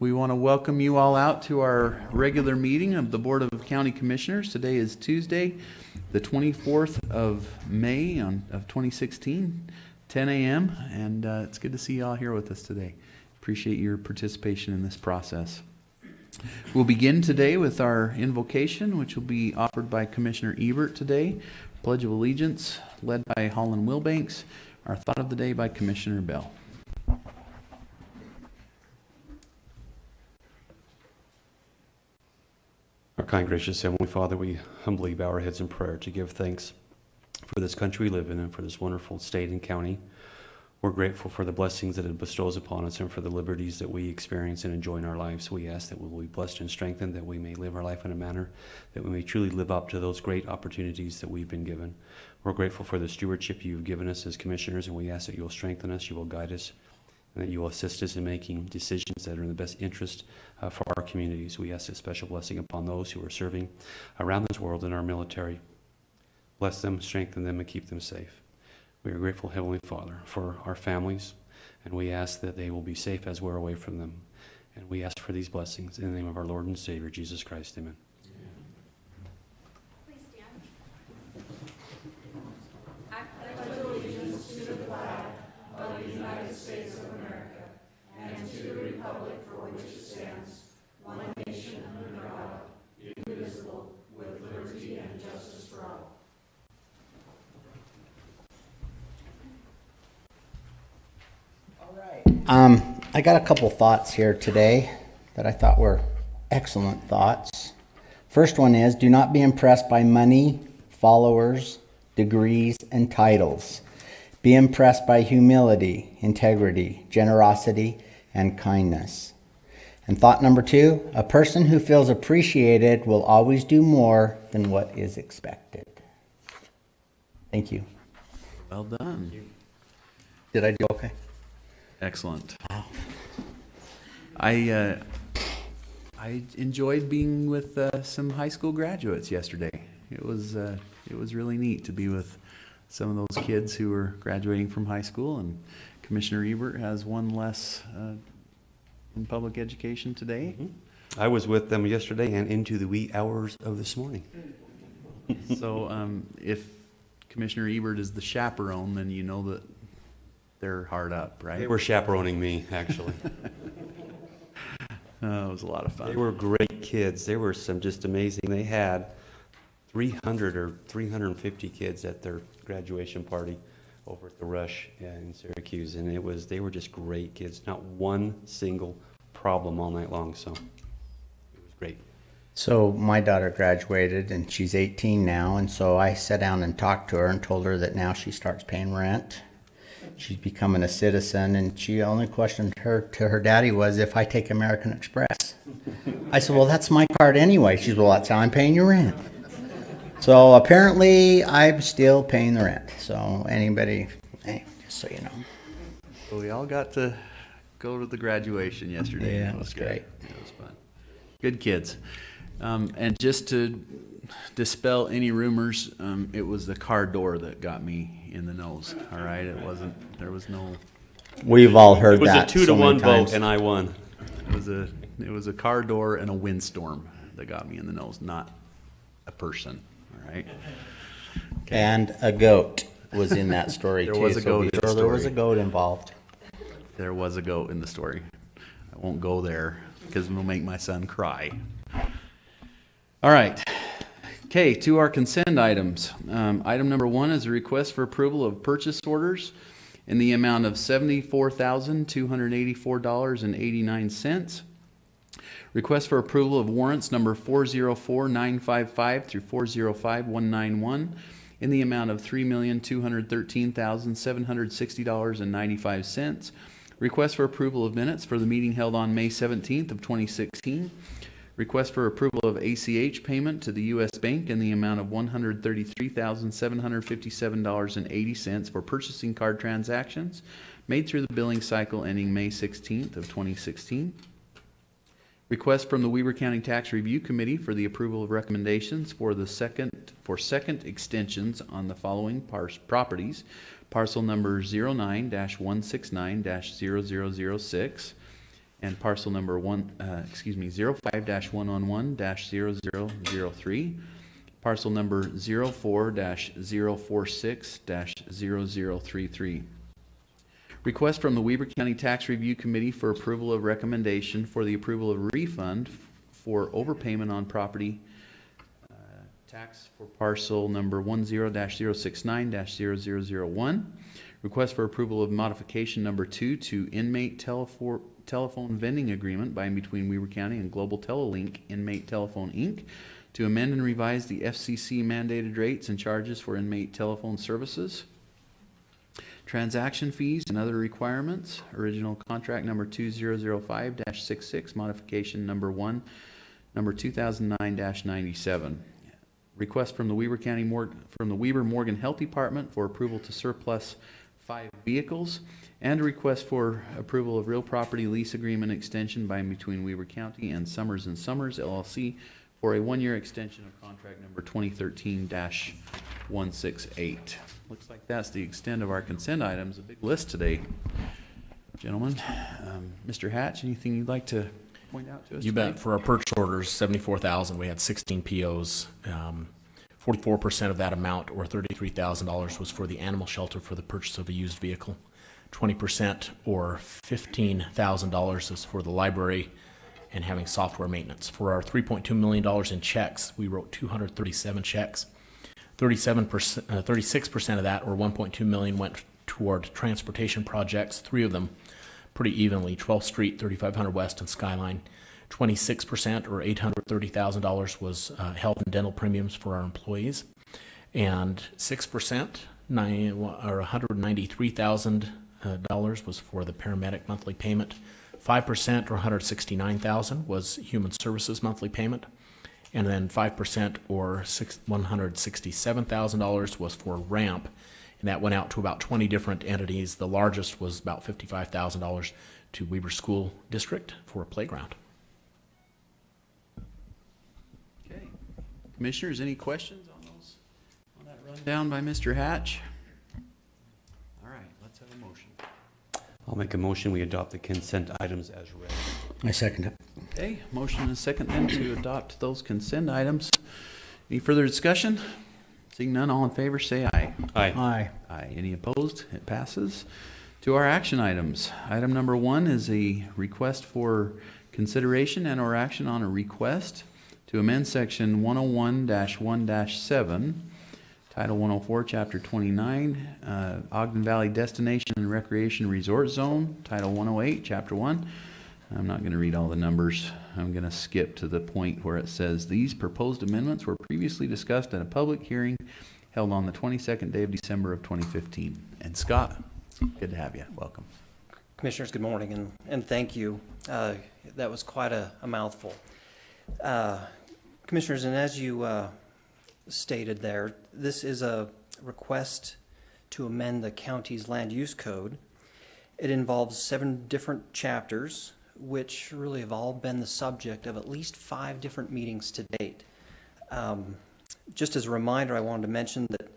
We want to welcome you all out to our regular meeting of the Board of County Commissioners. Today is Tuesday, the 24th of May of 2016, 10 a.m. And it's good to see you all here with us today. Appreciate your participation in this process. We'll begin today with our invocation, which will be offered by Commissioner Ebert today. Pledge of Allegiance, led by Holland Wilbanks. Our thought of the day by Commissioner Bell. Our kind, gracious Heavenly Father, we humbly bow our heads in prayer to give thanks for this country we live in and for this wonderful state and county. We're grateful for the blessings that it bestows upon us and for the liberties that we experience and enjoy in our lives. We ask that we will be blessed and strengthened, that we may live our life in a manner that we may truly live up to those great opportunities that we've been given. We're grateful for the stewardship you've given us as commissioners, and we ask that you will strengthen us, you will guide us, and that you will assist us in making decisions that are in the best interest for our communities. We ask a special blessing upon those who are serving around this world in our military. Bless them, strengthen them, and keep them safe. We are grateful, Heavenly Father, for our families, and we ask that they will be safe as we're away from them. And we ask for these blessings in the name of our Lord and Savior, Jesus Christ. Amen. Please stand. I pledge allegiance to the flag of the United States of America and to the republic for which it stands, one nation under God, indivisible, with liberty and justice for all. I got a couple thoughts here today that I thought were excellent thoughts. First one is, do not be impressed by money, followers, degrees, and titles. Be impressed by humility, integrity, generosity, and kindness. And thought number two, a person who feels appreciated will always do more than what is expected. Thank you. Well done. Did I do okay? Excellent. Wow. I enjoyed being with some high school graduates yesterday. It was really neat to be with some of those kids who were graduating from high school, and Commissioner Ebert has one less in public education today. I was with them yesterday and into the wee hours of this morning. So if Commissioner Ebert is the chaperone, then you know that they're hard up, right? They were chaperoning me, actually. It was a lot of fun. They were great kids. They were some just amazing. They had 300 or 350 kids at their graduation party over at the Rush in Syracuse, and they were just great kids. Not one single problem all night long, so it was great. So my daughter graduated and she's 18 now, and so I sat down and talked to her and told her that now she starts paying rent. She's becoming a citizen, and she only questioned to her daddy was if I take American Express. I said, well, that's my card anyway. She said, well, that's how I'm paying your rent. So apparently I'm still paying the rent. So anyway, just so you know. So we all got to go to the graduation yesterday. Yeah, it was good. great. It was fun. Good kids. And just to dispel any rumors, it was the car door that got me in the nose. All right, there was no. We've all heard that. It was a 2-to-1 vote, and I won. It was a car door and a windstorm that got me in the nose, not a person. All right. Okay. And a goat was in that story There too. was a goat in the There was story. a goat involved. There was a goat in the story. I won't go there because it'll make my son cry. All right. Okay, to our consent items. Item number 1 is a request for approval of purchase orders in the amount of $74,284.89. Request for approval of warrants number 404955 through 405191 in the amount of $3,213,760.95. Request for approval of minutes for the meeting held on May 17th of 2016. Request for approval of ACH payment to the U.S. Bank in the amount of $133,757.80 for purchasing card transactions made through the billing cycle ending May 16th of 2016. Request from the Weber County Tax Review Committee for the approval of recommendations for second extensions on the following properties: parcel number 09-169-0006 and parcel number 05-111-0003, parcel number 04-046-0033. Request from the Weber County Tax Review Committee for approval of recommendation for the approval of refund for overpayment on property tax for parcel number 10-069-0001. Request for approval of modification number 2 to inmate telephone vending agreement by and between Weber County and Global Telelink Inmate Telephone, Inc. to amend and revise the FCC mandated rates and charges for inmate telephone services. Transaction fees and other requirements. Original contract number 2005-66, modification number 1, number 2009-97. Request from the Weber Morgan Health Department for approval to surplus 5 vehicles, and a request for approval of real property lease agreement extension by and between Weber County and Summers & Summers LLC for a 1-year extension of contract number 2013-168. Looks like that's the extent of our consent items. A big list today, gentlemen. Mr. Hatch, anything you'd like to point out to us? You today? bet. For our purchase orders, 74,000, we had 16 POs. 44% of that amount, or $33,000, was for the animal shelter for the purchase of a used vehicle. 20%, or $15,000, is for the library and having software maintenance. For our $3.2 million in checks, we wrote 237 checks. 36% of that, or $1.2 million, went toward transportation projects, 3 of them pretty evenly: 12th Street, 3500 West, and Skyline. 26%, or $830,000, was health and dental premiums for our employees. And 6%, or $193,000, was for the paramedic monthly payment. 5%, or $169,000, was human services monthly payment. And then 5%, or $167,000, was for ramp. And that went out to about 20 different entities. The largest was about $55,000 to Weber School District for a playground. Okay. Commissioners, any questions on that rundown by Mr. Hatch? All right, let's have a motion. I'll make a motion, we adopt the consent items as read. I second it. Okay, motion and a second then to adopt those consent items. Any further discussion? Seeing none, all in favor say aye. Aye. Aye. Aye. Any opposed? It passes. To our action items. Item number 1 is a request for consideration and or action on a request to amend section 101-1-7, Title 104, Chapter 29, Ogden Valley Destination and Recreation Resort Zone, Title 108, Chapter 1. I'm not going to read all the numbers. I'm going to skip to the point where it says, these proposed amendments were previously discussed at a public hearing held on the 22nd day of December of 2015. And Scott, good to have you. Welcome. Commissioners, good morning, and thank you. That was quite a mouthful. Commissioners, and as you stated there, this is a request to amend the county's land use code. It involves 7 different chapters, which really have all been the subject of at least 5 different meetings to date. Just as a reminder, I wanted to mention that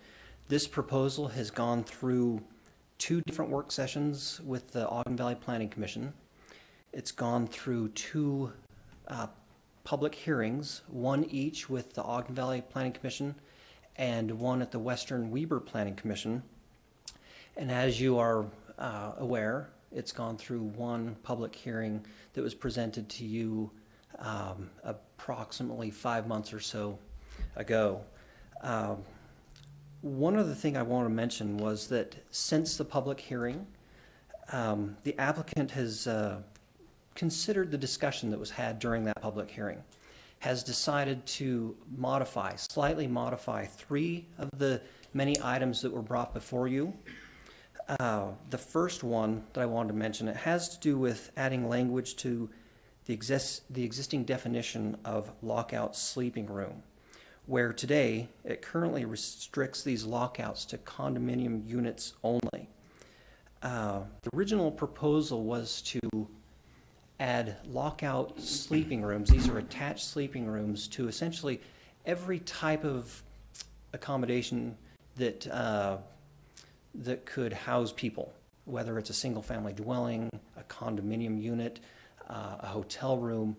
this proposal has gone through 2 different work sessions with the Ogden Valley Planning Commission. It's gone through 2 public hearings, 1 each with the Ogden Valley Planning Commission and 1 at the Western Weber Planning Commission. And as you are aware, it's gone through 1 public hearing that was presented to you approximately 5 months or so ago. One other thing I want to mention was that since the public hearing, the applicant has considered the discussion that was had during that public hearing, has decided to slightly modify 3 of the many items that were brought before you. The first one that I wanted to mention, it has to do with adding language to the existing definition of lockout sleeping room, where today it currently restricts these lockouts to condominium units only. The original proposal was to add lockout sleeping rooms. These are attached sleeping rooms to essentially every type of accommodation that that could house people, whether it's a single-family dwelling, a condominium unit, a hotel room,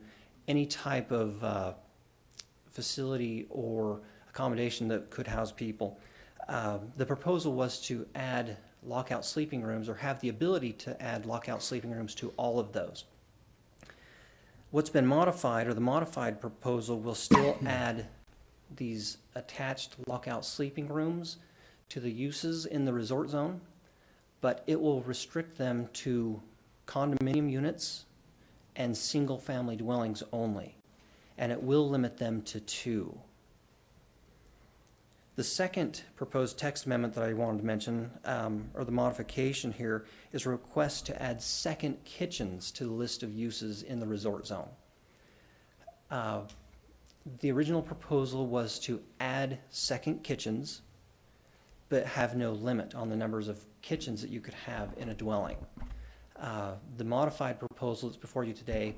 any type of facility or accommodation that could house people. The proposal was to add lockout sleeping rooms, or have the ability to add lockout sleeping rooms to all of those. What's been modified, or the modified proposal, will still add these attached lockout sleeping rooms to the uses in the resort zone, but it will restrict them to condominium units and single-family dwellings only, and it will limit them to 2. The second proposed text amendment that I wanted to mention, or the modification here, is a request to add second kitchens to the list of uses in the resort zone. The original proposal was to add second kitchens, but have no limit on the numbers of kitchens that you could have in a dwelling. The modified proposal that's before you today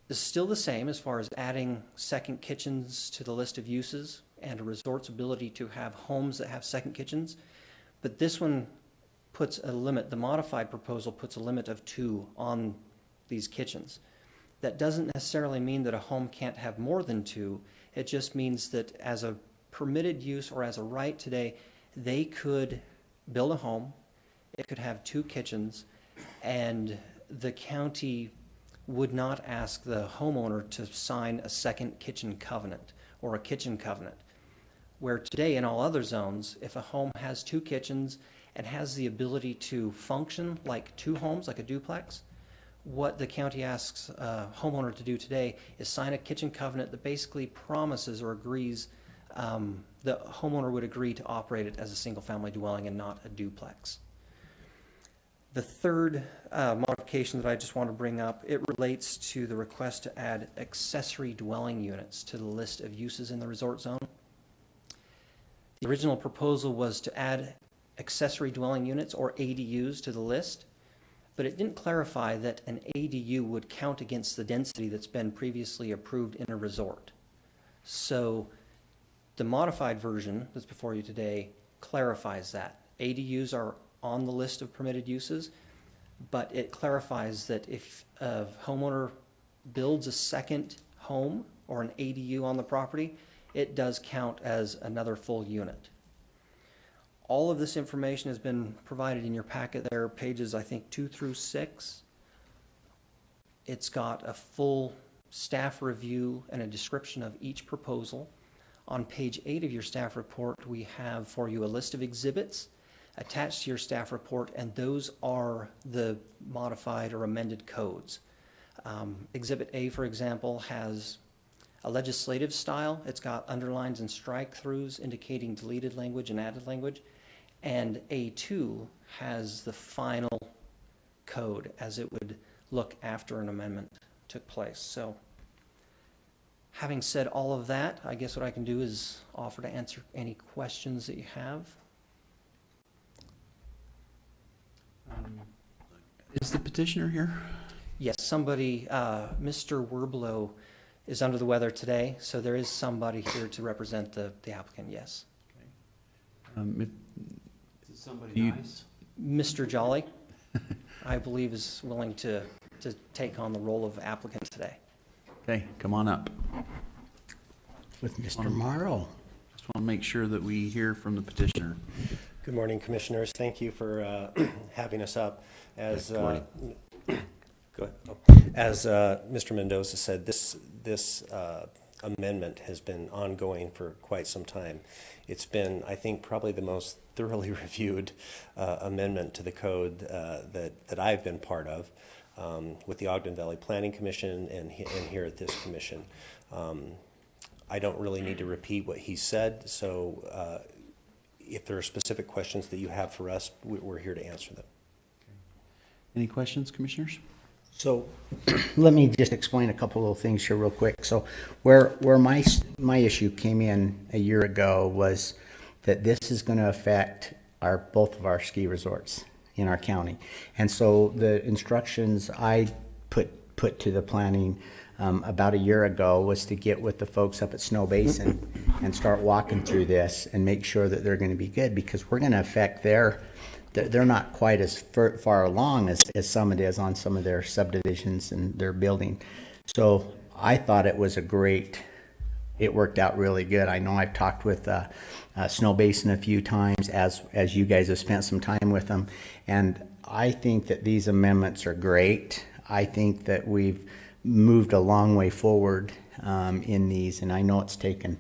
is still the same as far as adding second kitchens to the list of uses and a resort's ability to have homes that have second kitchens. But this one puts a limit, the modified proposal puts a limit of 2 on these kitchens. That doesn't necessarily mean that a home can't have more than 2. It just means that as a permitted use or as a right today, they could build a home, it could have 2 kitchens, and the county would not ask the homeowner to sign a second kitchen covenant or a kitchen covenant. Where today in all other zones, if a home has 2 kitchens and has the ability to function like 2 homes, like a duplex, what the county asks a homeowner to do today is sign a kitchen covenant that basically promises or agrees, the homeowner would agree to operate it as a single-family dwelling and not a duplex. The third modification that I just want to bring up, it relates to the request to add accessory dwelling units to the list of uses in the resort zone. The original proposal was to add accessory dwelling units, or ADUs, to the list, but it didn't clarify that an ADU would count against the density that's been previously approved in a resort. So the modified version that's before you today clarifies that. ADUs are on the list of permitted uses, but it clarifies that if a homeowner builds a second home or an ADU on the property, it does count as another full unit. All of this information has been provided in your packet there, pages I think 2 through 6. It's got a full staff review and a description of each proposal. On page 8 of your staff report, we have for you a list of exhibits attached to your staff report, and those are the modified or amended codes. Exhibit A, for example, has a legislative style. It's got underlines and strike-throughs indicating deleted language and added language. And A2 has the final code as it would look after an amendment took place. So having said all of that, I guess what I can do is offer to answer any questions that you have. Is the petitioner here? Yes, somebody, Mr. Werblow is under the weather today, so there is somebody here to represent the applicant, yes. Is somebody You- nice? Mr. Jolly, I believe, is willing to take on the role of applicant today. Okay, come on up. With Mr. Morrow. Just want to make sure that we hear from the petitioner. Good morning, Commissioners. Thank you for having us up. As Good morning. go ahead. Oh. As Mr. Mendoza said, this amendment has been ongoing for quite some time. It's been, I think, probably the most thoroughly reviewed amendment to the code that I've been part of with the Ogden Valley Planning Commission and here at this commission. I don't really need to repeat what he said, so if there are specific questions that you have for us, we're here to answer them. Any questions, commissioners? So let me just explain a couple of things here real quick. So where my issue came in a year ago was that this is going to affect both of our ski resorts in our county. And so the instructions I put to the planning about a year ago was to get with the folks up at Snow Basin and start walking through this and make sure that they're going to be good, because we're going to affect their they're not quite as far along as Summit is on some of their subdivisions and their building. So I thought it was it worked out really good. I know I've talked with Snow Basin a few times as you guys have spent some time with them. And I think that these amendments are great. I think that we've moved a long way forward in these, and I know it's taken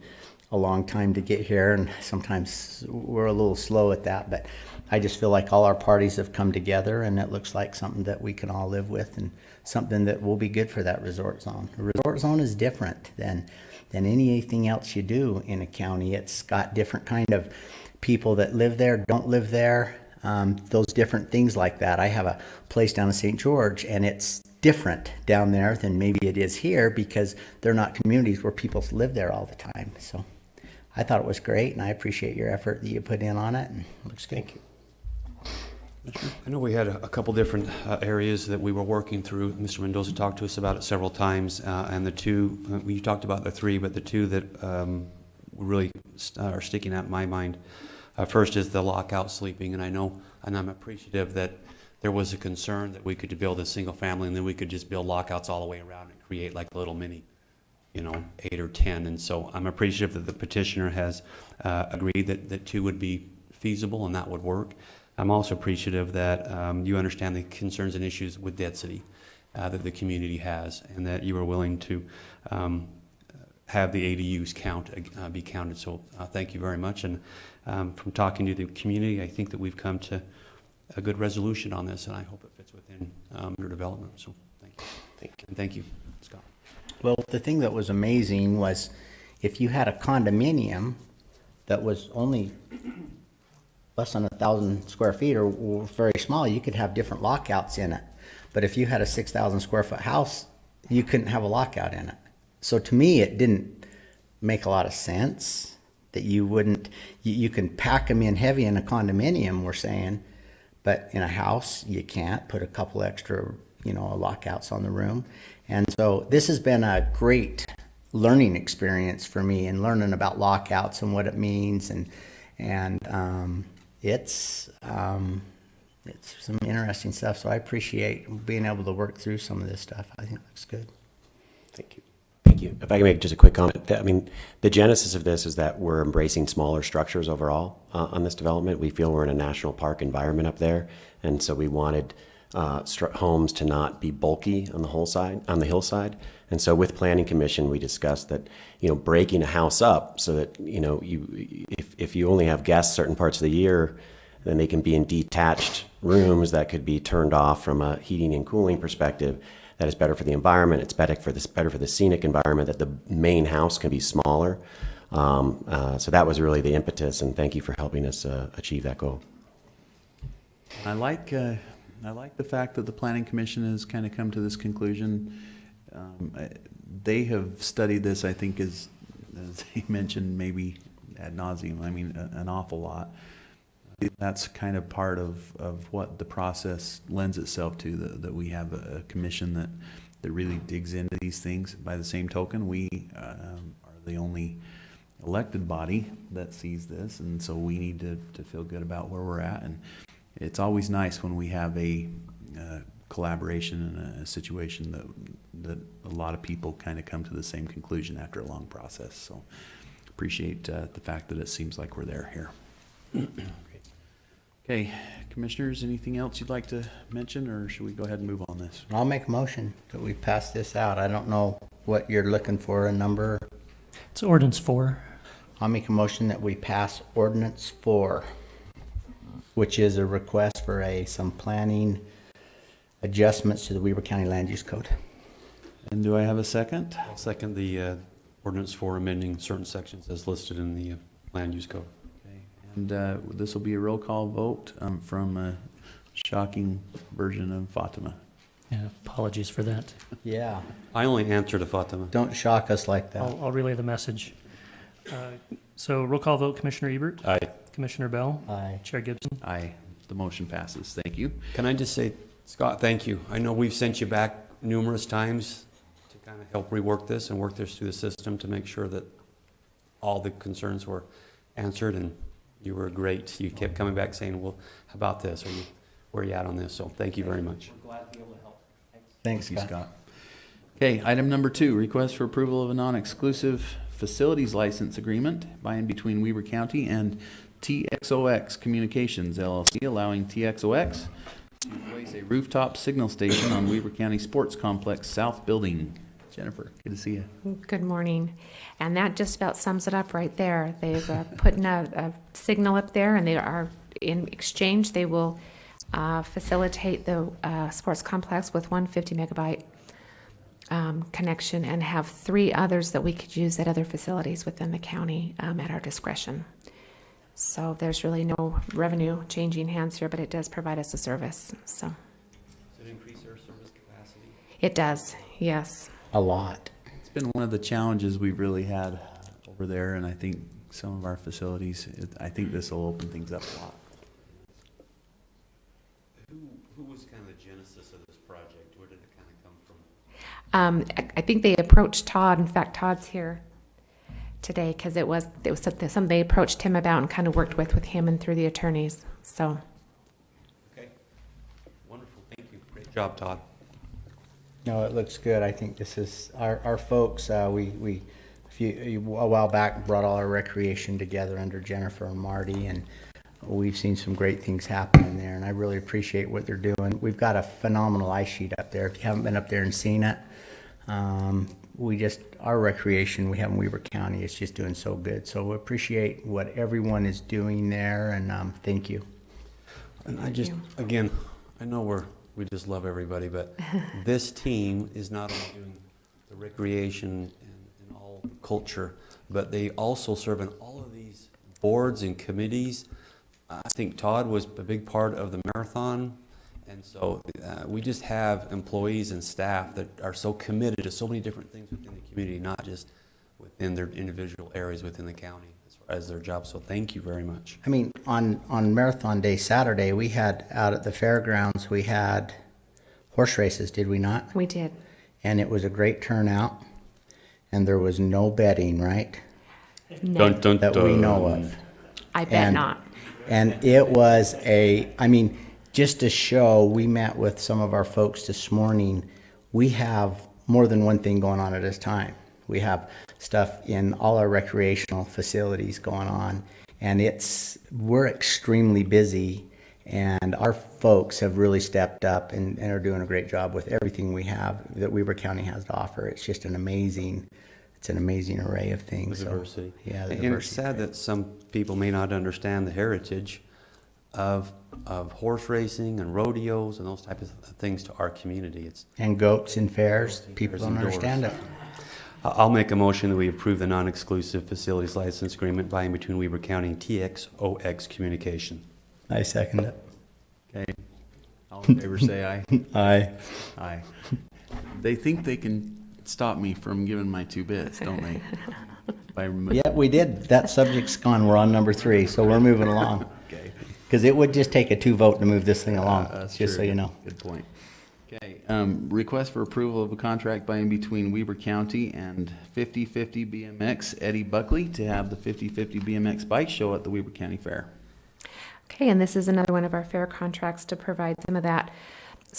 a long time to get here, and sometimes we're a little slow at that, but I just feel like all our parties have come together, and it looks like something that we can all live with and something that will be good for that resort zone. A resort zone is different than anything else you do in a county. It's got different kind of people that live there, don't live there, those different things like that. I have a place down in St. George, and it's different down there than maybe it is here because they're not communities where people live there all the time. So I thought it was great, and I appreciate your effort that you put in on it, and it looks good. Thank you. I know we had a couple different areas that we were working through. Mr. Mendoza talked to us about it several times, and the two, you talked about the three, but the two that really are sticking out in my mind. First is the lockout sleeping, and I'm appreciative that there was a concern that we could build a single family and then we could just build lockouts all the way around and create like a little mini, 8 or 10. And so I'm appreciative that the petitioner has agreed that 2 would be feasible and that would work. I'm also appreciative that you understand the concerns and issues with density that the community has, and that you are willing to have the ADUs be counted. So thank you very much. And from talking to the community, I think that we've come to a good resolution on this, and I hope it fits within your development. So thank you. And thank you, Scott. Well, the thing that was amazing was if you had a condominium that was only less than 1,000 square feet or very small, you could have different lockouts in it. But if you had a 6,000 square foot house, you couldn't have a lockout in it. So to me, it didn't make a lot of sense that you can pack them in heavy in a condominium, we're saying, but in a house, you can't put a couple extra, lockouts on the room. And so this has been a great learning experience for me, and learning about lockouts and what it means. And it's some interesting stuff. So I appreciate being able to work through some of this stuff. I think it looks good. Thank you. Thank you. If I can make just a quick comment. I mean, the genesis of this is that we're embracing smaller structures overall on this development. We feel we're in a national park environment up there, and so we wanted homes to not be bulky on the hillside. And so with Planning Commission, we discussed that, breaking a house up so that, if you only have guests certain parts of the year, then they can be in detached rooms that could be turned off from a heating and cooling perspective. That is better for the environment. It's better for the scenic environment, that the main house can be smaller. So that was really the impetus, and thank you for helping us achieve that goal. I like the fact that the Planning Commission has kind of come to this conclusion. They have studied this, I think, as they mentioned, maybe ad nauseum. I mean, an awful lot. That's kind of part of what the process lends itself to, that we have a commission that really digs into these things. By the same token, we are the only elected body that sees this, and so we need to feel good about where we're at. And it's always nice when we have a collaboration in a situation that a lot of people kind of come to the same conclusion after a long process. So appreciate the fact that it seems like we're there here. Okay, commissioners, anything else you'd like to mention, or should we go ahead and move on this? I'll make a motion that we pass this out. I don't know what you're looking for, a number. It's ordinance 4. I'll make a motion that we pass ordinance 4, which is a request for some planning adjustments to the Weber County Land Use Code. And do I have a second? I'll second the ordinance for amending certain sections as listed in the land use code. Okay. And this will be a roll call vote from a shocking version of Fatima. Yeah, apologies for that. Yeah. I only answer to Fatima. Don't shock us like that. I'll relay the message. So roll call vote, Commissioner Ebert, Aye. Commissioner Bell, Aye. Chair Gibson. Aye. The motion passes. Thank you. Can I just say, Scott, thank you. I know we've sent you back numerous times to kind of help rework this and work this through the system to make sure that all the concerns were answered, and You were great. You kept coming back saying, well, how about this? Where are you at on this? So thank you very much. Thanks, Thank you, Scott. Okay, item number 2, request for approval of a non-exclusive facilities license agreement by and between Weber County and TXOX Communications LLC, allowing TXOX to place a rooftop signal station on Weber County Sports Complex South Building. Jennifer, good to see you. Good morning. And that just about sums it up right there. They've put in a signal up there, and they are, in exchange, they will facilitate the sports complex with 150 megabyte connection and have 3 others that we could use at other facilities within the county at our discretion. So there's really no revenue changing hands here, but it does provide us a service. So Does it increase our service capacity? it does, yes. A lot. It's been one of the challenges we've really had over there, and I think some of our facilities, I think this will open things up a lot. Who was kind of the genesis of this project? Where did it kind of come from? I think they approached Todd. In fact, Todd's here today because it was something they approached him about and kind of worked with him and through the attorneys. So Okay. Wonderful. Thank you. Great job, Todd. No, it looks good. I think this is, our folks, a while back brought all our recreation together under Jennifer and Marty, and we've seen some great things happen in there, and I really appreciate what they're doing. We've got a phenomenal ice sheet up there. If you haven't been up there and seen it, our recreation we have in Weber County is just doing so good. So we appreciate what everyone is doing there, and thank you. And I just, again, I know we just love everybody, but this team is not only doing the recreation and all culture, but they also serve in all of these boards and committees. I think Todd was a big part of the marathon, and so we just have employees and staff that are so committed to so many different things within the community, not just within their individual areas within the county as far as their job. So thank you very much. I mean, on Marathon Day Saturday, we had out at the fairgrounds, we had horse races, did we not? we did. And it was a great turnout, and there was no betting, right? No, That we know of. I bet and- not. And it was just to show, we met with some of our folks this morning. We have more than one thing going on at this time. We have stuff in all our recreational facilities going on, and we're extremely busy, and our folks have really stepped up and are doing a great job with everything we have that Weber County has to offer. It's just an amazing array of things. The So, diversity. yeah, the And it's diversity. sad that some people may not understand the heritage of horse racing and rodeos and those types of things to our community. And goats and fairs, people fairs don't and doors. understand it. I'll make a motion that we approve the non-exclusive facilities license agreement by and between Weber County and TXOX Communication. I second it. Okay, all in favor say aye. Aye. Aye. They think they can stop me from giving my 2 bits, don't they? Yeah, we did. That subject's gone. We're on number 3, so we're moving along. Okay. Because it would just take a 2 vote to move this thing along, That's just so true. you know. Good point. Okay, request for approval of a contract by and between Weber County and 50/50 BMX Eddie Buckley to have the 50/50 BMX bike show at the Weber County Fair. Okay, and this is another one of our fair contracts to provide some of that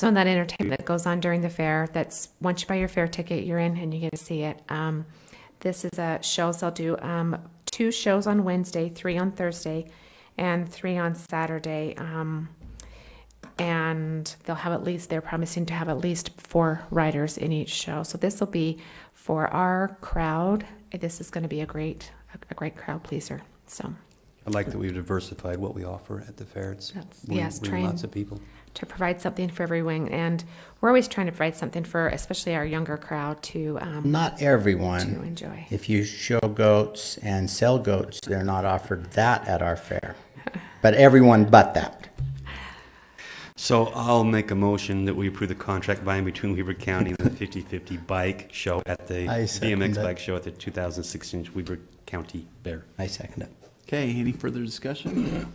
entertainment that goes on during the fair. That's once you buy your fair ticket, you're in and you get to see it. This is a show. So they'll do 2 shows on Wednesday, 3 on Thursday, and 3 on Saturday. And they're promising to have at least 4 riders in each show. So this will be for our crowd. This is going to be a great crowd pleaser. So I like that we've diversified what we offer at the fair. It's yes, bring train lots of people. to provide something for everyone, and we're always trying to provide something for, especially our younger crowd, to Not everyone. to enjoy. If you show goats and sell goats, they're not offered that at our fair. But everyone but that. So I'll make a motion that we approve the contract by and between Weber County and the 50/50 bike show at the I second BMX that. bike show at the 2016 Weber County Fair. I second it. Okay, any further discussion?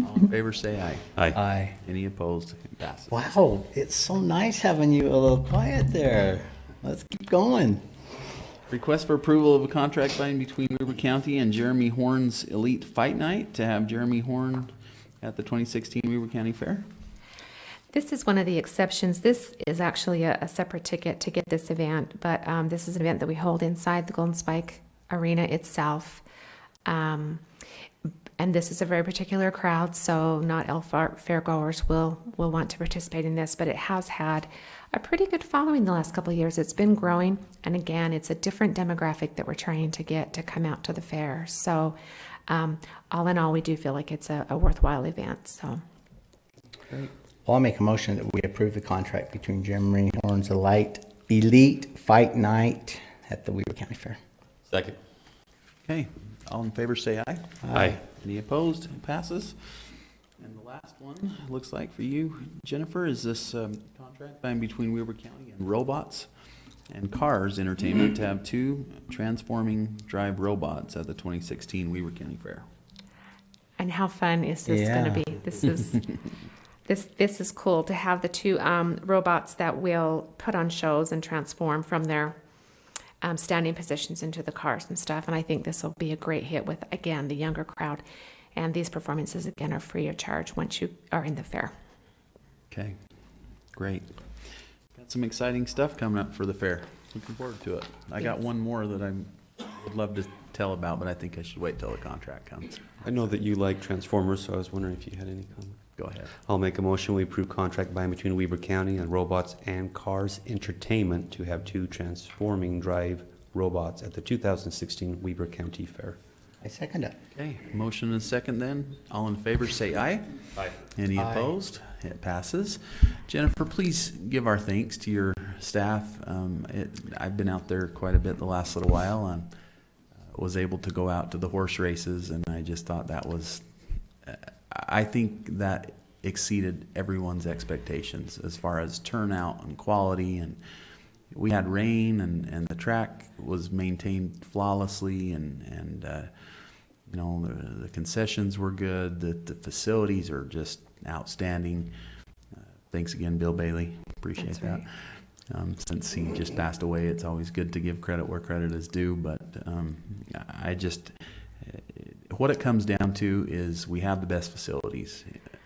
All in favor say aye. Aye. Aye. Any opposed? It passes. Wow, it's so nice having you a little quiet there. Let's keep going. Request for approval of a contract signed between Weber County and Jeremy Horn's Elite Fight Night to have Jeremy Horn at the 2016 Weber County Fair. This is one of the exceptions. This is actually a separate ticket to get this event, but this is an event that we hold inside the Golden Spike Arena itself. And this is a very particular crowd, so not all fairgoers will want to participate in this, but it has had a pretty good following the last couple of years. It's been growing, and again, it's a different demographic that we're trying to get to come out to the fair. So all in all, we do feel like it's a worthwhile event. So. Great. Well, I'll make a motion that we approve the contract between Jeremy Horn's Elite Fight Night at the Weber County Fair. Second. Okay, all in favor say aye. Aye. Any opposed? It passes. And the last one, looks like for you, Jennifer, is this contract signed between Weber County and Robots and Cars Entertainment to have 2 transforming drive robots at the 2016 Weber County Fair. And how fun is this going to be? This is this is cool to have the 2 robots that will put on shows and transform from their standing positions into the cars and stuff. And I think this will be a great hit with, again, the younger crowd. And these performances, again, are free of charge once you are in the fair. Okay, great. Got some exciting stuff coming up for the fair. Looking forward to it. I got Yes. one more that I would love to tell about, but I think I should wait till the contract comes. I know that you like Transformers, so I was wondering if you had any comment. Go ahead. I'll make a motion, we approve contract by and between Weber County and Robots and Cars Entertainment to have 2 transforming drive robots at the 2016 Weber County Fair. I second it. Okay, motion and second then. All in favor, say aye. Aye. Any Aye. opposed? It passes. Jennifer, please give our thanks to your staff. I've been out there quite a bit the last little while and was able to go out to the horse races, and I just thought that was, I think that exceeded everyone's expectations as far as turnout and quality. And we had rain, and the track was maintained flawlessly, and you know, the concessions were good. The facilities are just outstanding. Thanks again, Bill Bailey. Appreciate That's that. right. Since he just passed away, it's always good to give credit where credit is due. But what it comes down to is we have the best facilities,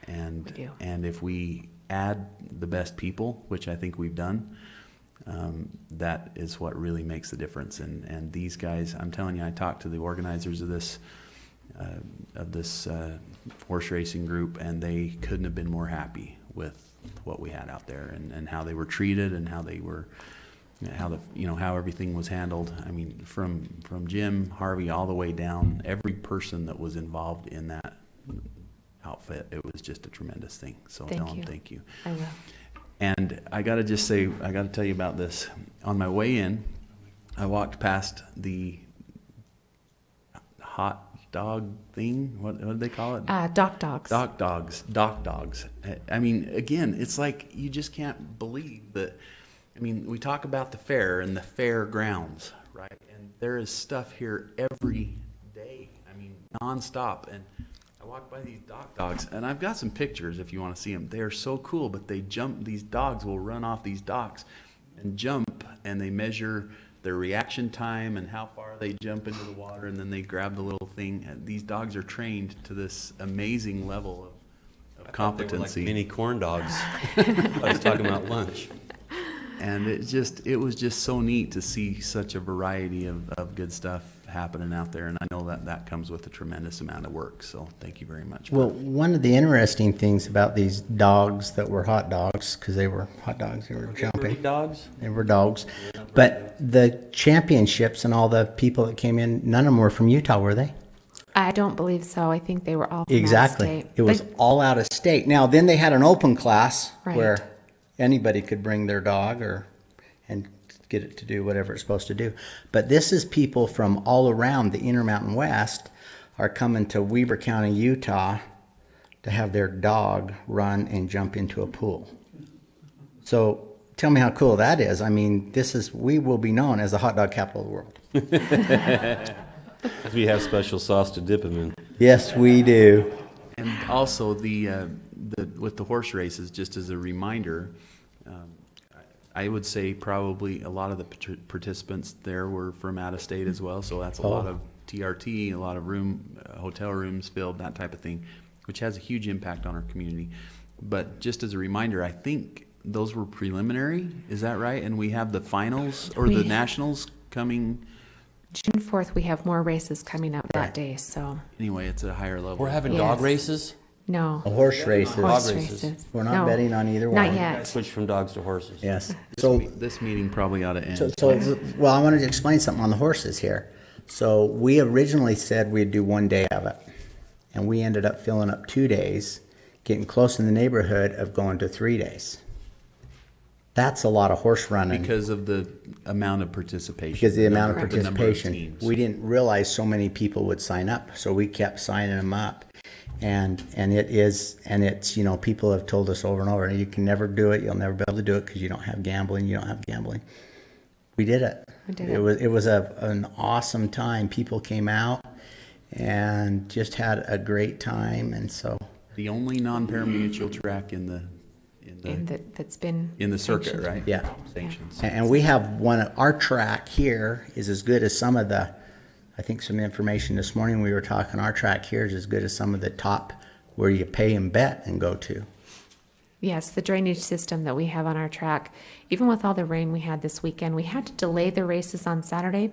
and We do. and if we add the best people, which I think we've done, that is what really makes the difference. And these guys, I'm telling you, I talked to the organizers of this horse racing group, and they couldn't have been more happy with what we had out there, and how they were treated, and how they were, how everything was handled. I mean, from Jim Harvey all the way down, every person that was involved in that outfit, it was just a tremendous thing. So Thank tell them you. thank you. I will. And I got to tell you about this. On my way in, I walked past the hot dog thing. What did they call it? Dock dogs. Dock dogs. I mean, again, it's like you just can't believe that. I mean, we talk about the fair and the fair grounds, right? And there is stuff here every day. I mean, nonstop. And I walk by these dock dogs, and I've got some pictures if you want to see them. They are so cool, but they jump. These dogs will run off these docks and jump, and they measure their reaction time and how far they jump into the water, and then they grab the little thing. And these dogs are trained to this amazing level of competency. They were like mini corn dogs. I was talking about lunch. And it was just so neat to see such a variety of good stuff happening out there. And I know that comes with a tremendous amount of work. So thank you very much. Well, one of the interesting things about these dogs that were hot dogs, because they were hot dogs, they were jumping. Dogs? They were dogs. But the championships and all the people that came in, none of them were from Utah, were they? I don't believe so. I think they were all from out of Exactly. state. It was But- all out of state. Now, then they had an open class Right. where anybody could bring their dog and get it to do whatever it's supposed to do. But this is people from all around the Intermountain West are coming to Weber County, Utah to have their dog run and jump into a pool. So tell me how cool that is. I mean, we will be known as the hot dog capital of the world. We have special sauce to dip them in. Yes, we do. And also with the horse races, just as a reminder, I would say probably a lot of the participants there were from out of state as well, so that's a lot Oh. of TRT, a lot of hotel rooms filled, that type of thing, which has a huge impact on our community. But just as a reminder, I think those were preliminary, is that right? And we have the finals or the We- nationals coming, June 4th, we have more races coming up that Right. day, so, anyway, it's at a higher level. We're having Yes. dog races? no. Horse races. Horse races. races. We're not No, betting on either one. Not yet. Switch from dogs to horses. Yes. So, This meeting probably ought to end. well, I wanted to explain something on the horses here. So we originally said we'd do 1 day of it, and we ended up filling up 2 days, getting close in the neighborhood of going to 3 days. That's a lot of horse running. Because of the amount of participation. Because the amount of the number of participation, teams. we didn't realize so many people would sign up, so we kept signing them up. And it's, you know, people have told us over and over, you can never do it, you'll never be able to do it because you don't have gambling. We did it. We did It was an awesome time. People came out and just had a great time, and so, The only non-parimutuel track in the That's been. in the circuit, sanctioned. right? yeah. Sanctions. And we have our track here is as good as some of I think some information this morning we were talking, our track here is as good as some of the top where you pay and bet and go to. Yes, the drainage system that we have on our track, even with all the rain we had this weekend, we had to delay the races on Saturday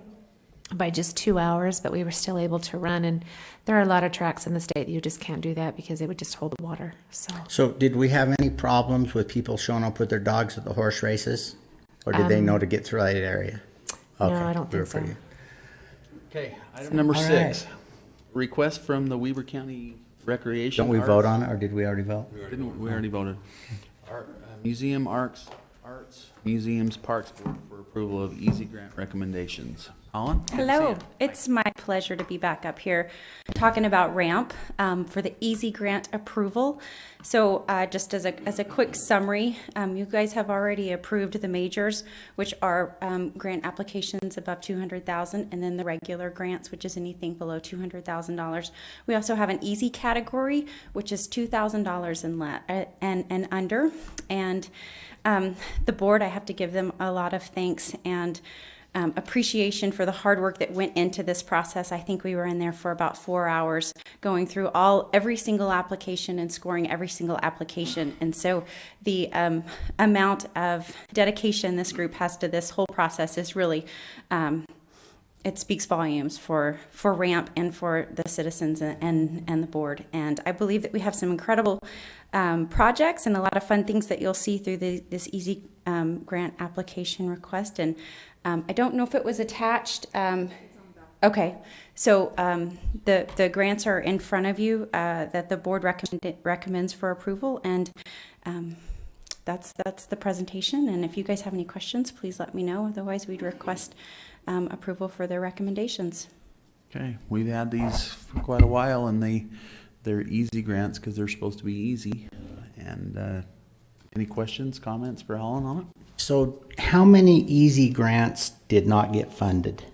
by just 2 hours, but we were still able to run. And there are a lot of tracks in the state that you just can't do that because they would just hold the water. So did we have any problems with people showing up with their dogs at the horse races? Or did they know to get through that area? No, Okay, I don't we were think so. pretty- Okay, item number All 6. Request from the Weber County Recreation. Don't we Arts- vote on it, or did we already vote? Didn't we already voted? Museum Arts, Museums, Parks Board for approval of easy grant recommendations. Holland? Good to see Hello, ya. it's my pleasure to be back up here talking about RAMP for the Easy Grant approval. So just as a quick summary, you guys have already approved the majors, which are grant applications above $200,000, and then the regular grants, which is anything below $200,000. We also have an easy category, which is $2,000 and under. And the board, I have to give them a lot of thanks and appreciation for the hard work that went into this process. I think we were in there for about 4 hours going through every single application and scoring every single application. And so the amount of dedication this group has to this whole process is really, it speaks volumes for RAMP and for the citizens and the board. And I believe that we have some incredible projects and a lot of fun things that you'll see through this easy grant application request. And I don't know if it was attached. Okay, so the grants are in front of you that the board recommends for approval, and that's the presentation. And if you guys have any questions, please let me know. Otherwise, we'd request approval for their recommendations. Okay, we've had these for quite a while, and they're easy grants because they're supposed to be easy. And any questions, comments for Holland on it? So how many easy grants did not get funded?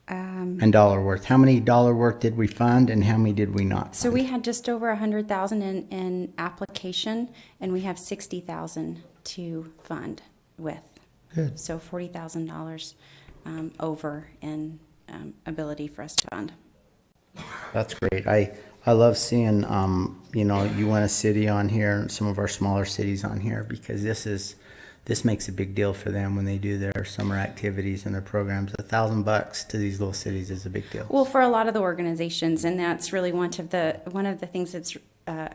And dollar worth. How many dollar worth did we fund and how many did we not So fund? we had just over 100,000 in application, and we have 60,000 to fund with. Good. So $40,000 over in ability for us to fund. That's great. I love seeing, Uinta City on here and some of our smaller cities on here because this makes a big deal for them when they do their summer activities and their programs. $1,000 to these little cities is a big deal. Well, for a lot of the organizations, and that's really one of the things that's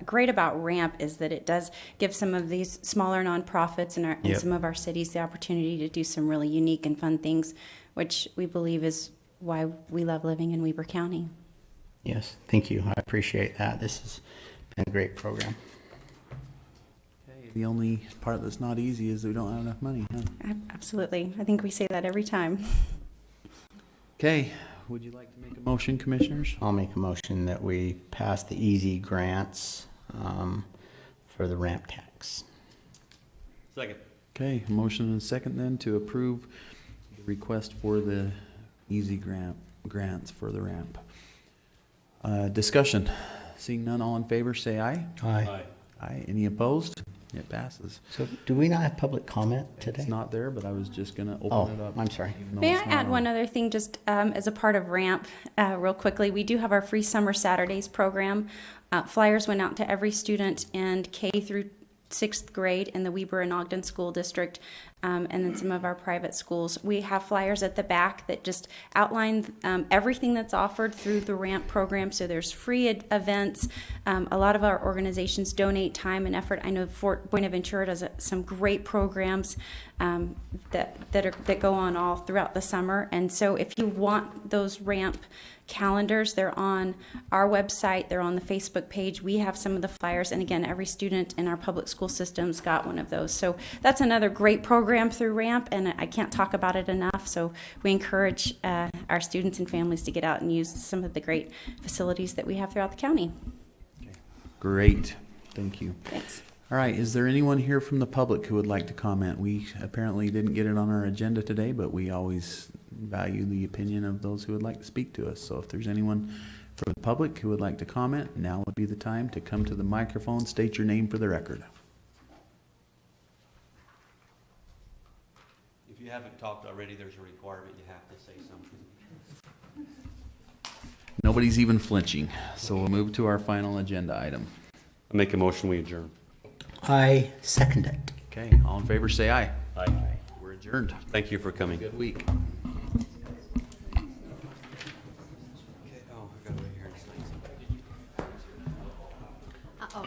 great about RAMP is that it does give some of these smaller nonprofits and Yep. some of our cities the opportunity to do some really unique and fun things, which we believe is why we love living in Weber County. Yes, thank you. I appreciate that. This has been a great program. Okay, the only part that's not easy is we don't have enough money, huh? Absolutely. I think we say that every time. Okay, would you like to make a motion, commissioners? I'll make a motion that we pass the easy grants for the ramp tax. Second. Okay, a motion and a second then to approve the request for the easy grants for the ramp. Discussion. Seeing none, all in favor, say aye. Aye. Aye. Any opposed? It passes. So do we not have public comment today? It's not there, but I was just gonna Oh, open it up. I'm sorry. even though May I it's not add on. one other thing, just as a part of RAMP, real quickly? We do have our free summer Saturdays program. Flyers went out to every student in K through 6th grade in the Weber and Ogden School District, and then some of our private schools. We have flyers at the back that just outline everything that's offered through the RAMP program. So there's free events. A lot of our organizations donate time and effort. I know Fort Buenaventura does some great programs that go on all throughout the summer. And so if you want those RAMP calendars, they're on our website, they're on the Facebook page. We have some of the flyers, and again, every student in our public school systems got one of those. So that's another great program through RAMP, and I can't talk about it enough. So we encourage our students and families to get out and use some of the great facilities that we have throughout the county. Great, thank you. Thanks. All right, is there anyone here from the public who would like to comment? We apparently didn't get it on our agenda today, but we always value the opinion of those who would like to speak to us. So if there's anyone from the public who would like to comment, now would be the time to come to the microphone, state your name for the record. If you haven't talked already, there's a requirement, you have to say something. Nobody's even flinching, so we'll move to our final agenda item. I make a motion, we adjourn. I second it. Okay, all in favor, say aye. Aye. We're adjourned. Thank you for coming. Good week. Oh, I got it right here. Uh-oh.